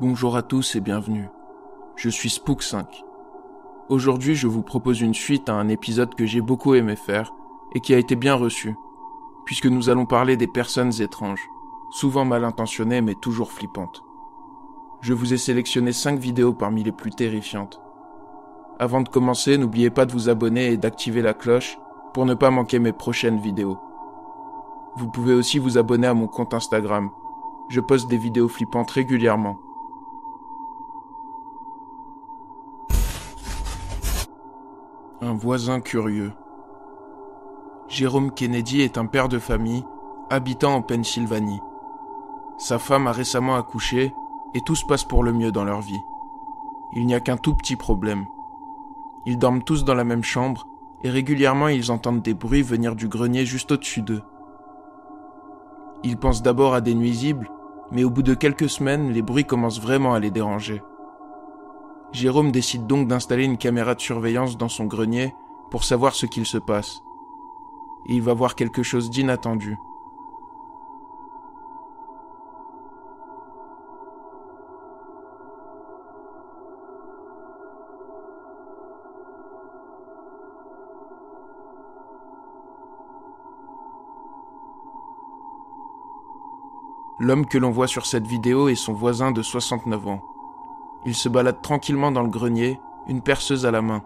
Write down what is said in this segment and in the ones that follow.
Bonjour à tous et bienvenue. Je suis Spook5. Aujourd'hui, je vous propose une suite à un épisode que j'ai beaucoup aimé faire et qui a été bien reçu, puisque nous allons parler des personnes étranges, souvent mal intentionnées mais toujours flippantes. Je vous ai sélectionné 5 vidéos parmi les plus terrifiantes. Avant de commencer, n'oubliez pas de vous abonner et d'activer la cloche pour ne pas manquer mes prochaines vidéos. Vous pouvez aussi vous abonner à mon compte Instagram. Je poste des vidéos flippantes régulièrement. Un voisin curieux. Jérôme Kennedy est un père de famille habitant en Pennsylvanie. Sa femme a récemment accouché et tout se passe pour le mieux dans leur vie. Il n'y a qu'un tout petit problème. Ils dorment tous dans la même chambre et régulièrement ils entendent des bruits venir du grenier juste au-dessus d'eux. Ils pensent d'abord à des nuisibles, mais au bout de quelques semaines, les bruits commencent vraiment à les déranger. Jérôme décide donc d'installer une caméra de surveillance dans son grenier pour savoir ce qu'il se passe. Et il va voir quelque chose d'inattendu. L'homme que l'on voit sur cette vidéo est son voisin de 69 ans. Il se balade tranquillement dans le grenier, une perceuse à la main.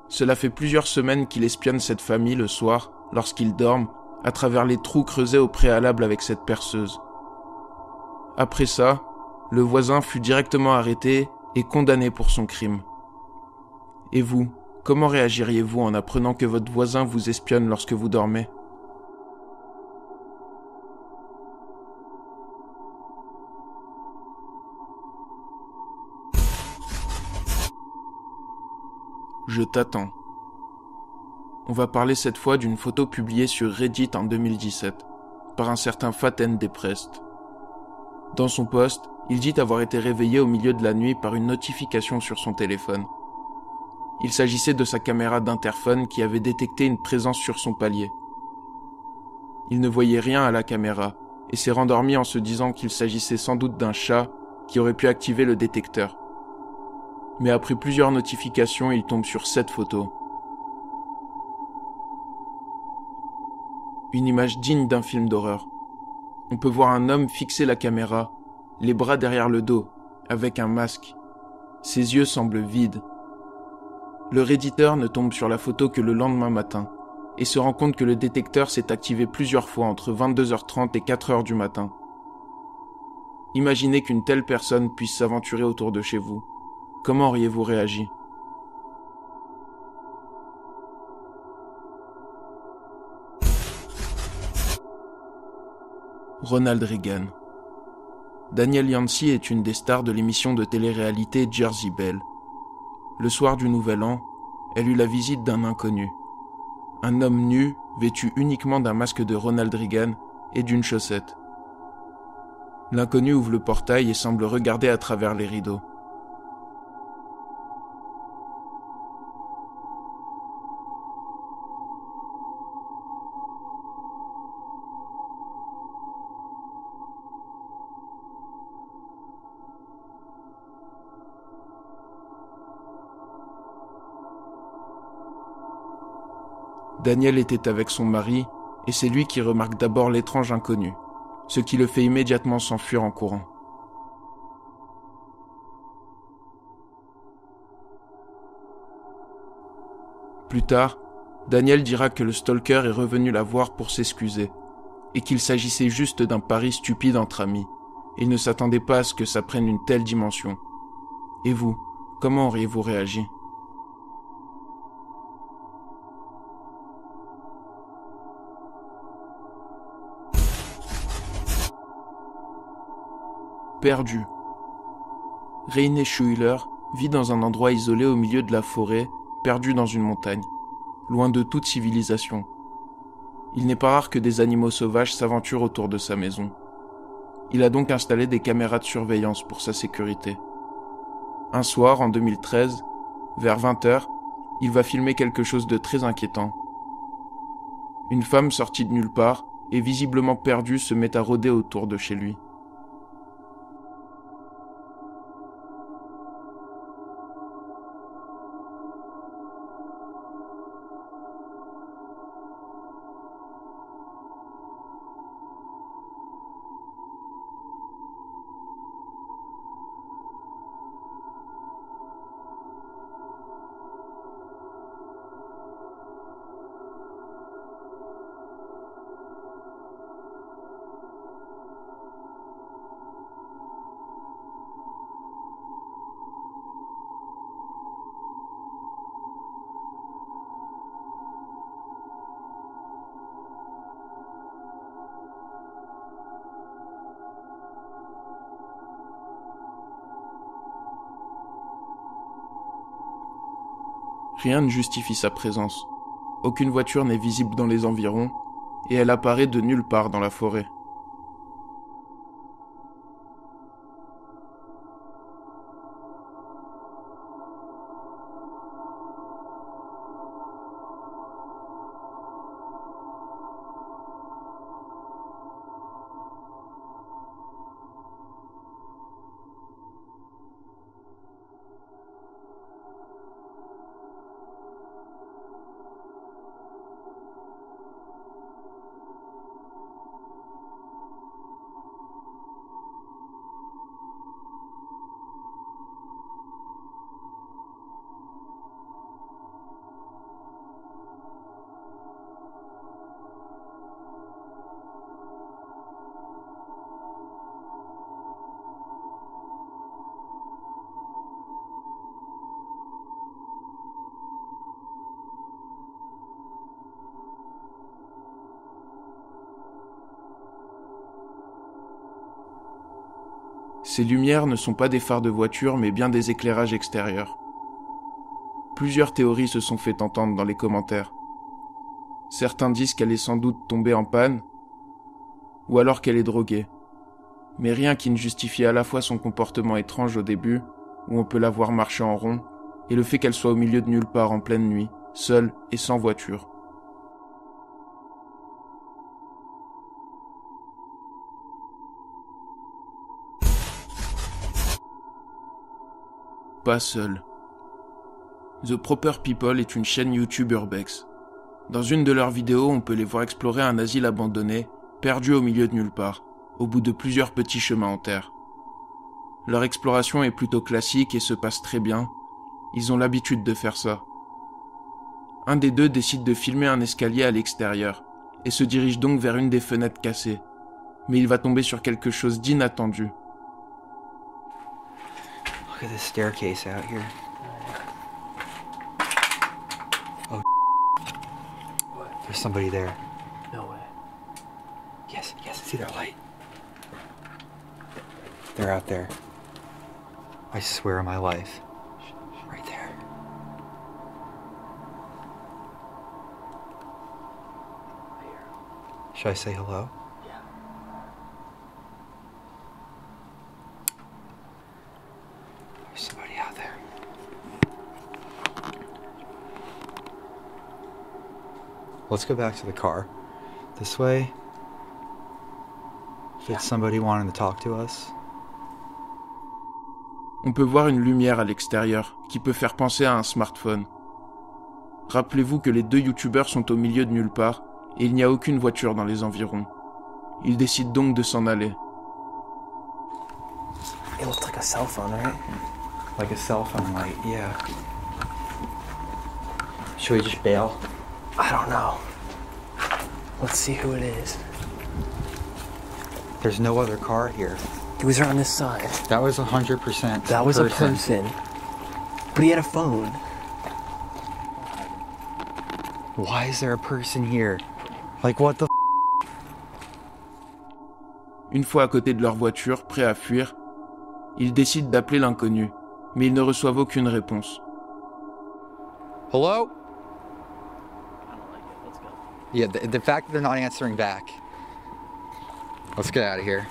Cela fait plusieurs semaines qu'il espionne cette famille le soir, lorsqu'ils dorment, à travers les trous creusés au préalable avec cette perceuse. Après ça, le voisin fut directement arrêté et condamné pour son crime. Et vous, comment réagiriez-vous en apprenant que votre voisin vous espionne lorsque vous dormez ? Je t'attends. On va parler cette fois d'une photo publiée sur Reddit en 2017 par un certain Faten Deprest. Dans son post, il dit avoir été réveillé au milieu de la nuit par une notification sur son téléphone. Il s'agissait de sa caméra d'interphone qui avait détecté une présence sur son palier. Il ne voyait rien à la caméra et s'est rendormi en se disant qu'il s'agissait sans doute d'un chat qui aurait pu activer le détecteur. Mais après plusieurs notifications, il tombe sur cette photo. Une image digne d'un film d'horreur. On peut voir un homme fixer la caméra, les bras derrière le dos, avec un masque. Ses yeux semblent vides. Le redditeur ne tombe sur la photo que le lendemain matin et se rend compte que le détecteur s'est activé plusieurs fois entre 22h30 et 4h du matin. Imaginez qu'une telle personne puisse s'aventurer autour de chez vous. Comment auriez-vous réagi ? Ronald Reagan. Danielle Yancey est une des stars de l'émission de télé-réalité Jersey Belle. Le soir du Nouvel An, elle eut la visite d'un inconnu. Un homme nu, vêtu uniquement d'un masque de Ronald Reagan et d'une chaussette. L'inconnu ouvre le portail et semble regarder à travers les rideaux. Daniel était avec son mari, et c'est lui qui remarque d'abord l'étrange inconnu, ce qui le fait immédiatement s'enfuir en courant. Plus tard, Daniel dira que le stalker est revenu la voir pour s'excuser, et qu'il s'agissait juste d'un pari stupide entre amis. Il ne s'attendait pas à ce que ça prenne une telle dimension. Et vous, comment auriez-vous réagi ? Perdu. Reine Schuiler vit dans un endroit isolé au milieu de la forêt, perdu dans une montagne, loin de toute civilisation. Il n'est pas rare que des animaux sauvages s'aventurent autour de sa maison. Il a donc installé des caméras de surveillance pour sa sécurité. Un soir, en 2013, vers 20h, il va filmer quelque chose de très inquiétant. Une femme sortie de nulle part et visiblement perdue se met à rôder autour de chez lui. Rien ne justifie sa présence. Aucune voiture n'est visible dans les environs, et elle apparaît de nulle part dans la forêt. Ces lumières ne sont pas des phares de voiture, mais bien des éclairages extérieurs. Plusieurs théories se sont fait entendre dans les commentaires. Certains disent qu'elle est sans doute tombée en panne, ou alors qu'elle est droguée. Mais rien qui ne justifie à la fois son comportement étrange au début, où on peut la voir marcher en rond, et le fait qu'elle soit au milieu de nulle part en pleine nuit, seule et sans voiture. Pas seul. The Proper People est une chaîne YouTube urbex. Dans une de leurs vidéos, on peut les voir explorer un asile abandonné, perdu au milieu de nulle part, au bout de plusieurs petits chemins en terre. Leur exploration est plutôt classique et se passe très bien. Ils ont l'habitude de faire ça. Un des deux décide de filmer un escalier à l'extérieur, et se dirige donc vers une des fenêtres cassées. Mais il va tomber sur quelque chose d'inattendu. Look at this staircase out here. Oh, What? there's somebody there. No way. Yes, I see their light. They're out there. I swear on my life. Right there. Should I say hello? Yeah. There's somebody out there. Let's go back to the car. This way. If it's somebody wanting to talk to us. On peut voir une lumière à l'extérieur qui peut faire penser à un smartphone. Rappelez-vous que les deux youtubeurs sont au milieu de nulle part et il n'y a aucune voiture dans les environs. Ils décident donc de s'en aller. It looks like a cell phone, right? Like a cell phone light, yeah. Should we just bail? I don't know. Let's see who it is. There's no other car here. He was on this side. That was 100%. That was a person. But he had a phone. Why is there a person here? Like what the Une fois à côté de leur voiture, prêts à fuir, ils décident d'appeler l'inconnu, mais ils ne reçoivent aucune réponse. Hello? I don't like it. Let's go. Yeah, the fact that they're not answering back. Let's get out of here.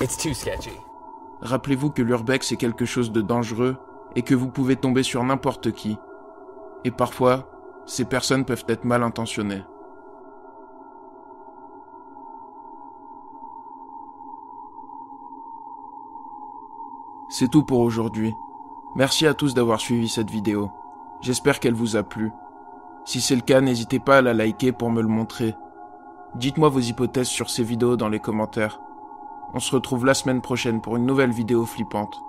It's too sketchy. Rappelez-vous que l'urbex est quelque chose de dangereux et que vous pouvez tomber sur n'importe qui. Et parfois, ces personnes peuvent être mal intentionnées. C'est tout pour aujourd'hui. Merci à tous d'avoir suivi cette vidéo. J'espère qu'elle vous a plu. Si c'est le cas, n'hésitez pas à la liker pour me le montrer. Dites-moi vos hypothèses sur ces vidéos dans les commentaires. On se retrouve la semaine prochaine pour une nouvelle vidéo flippante.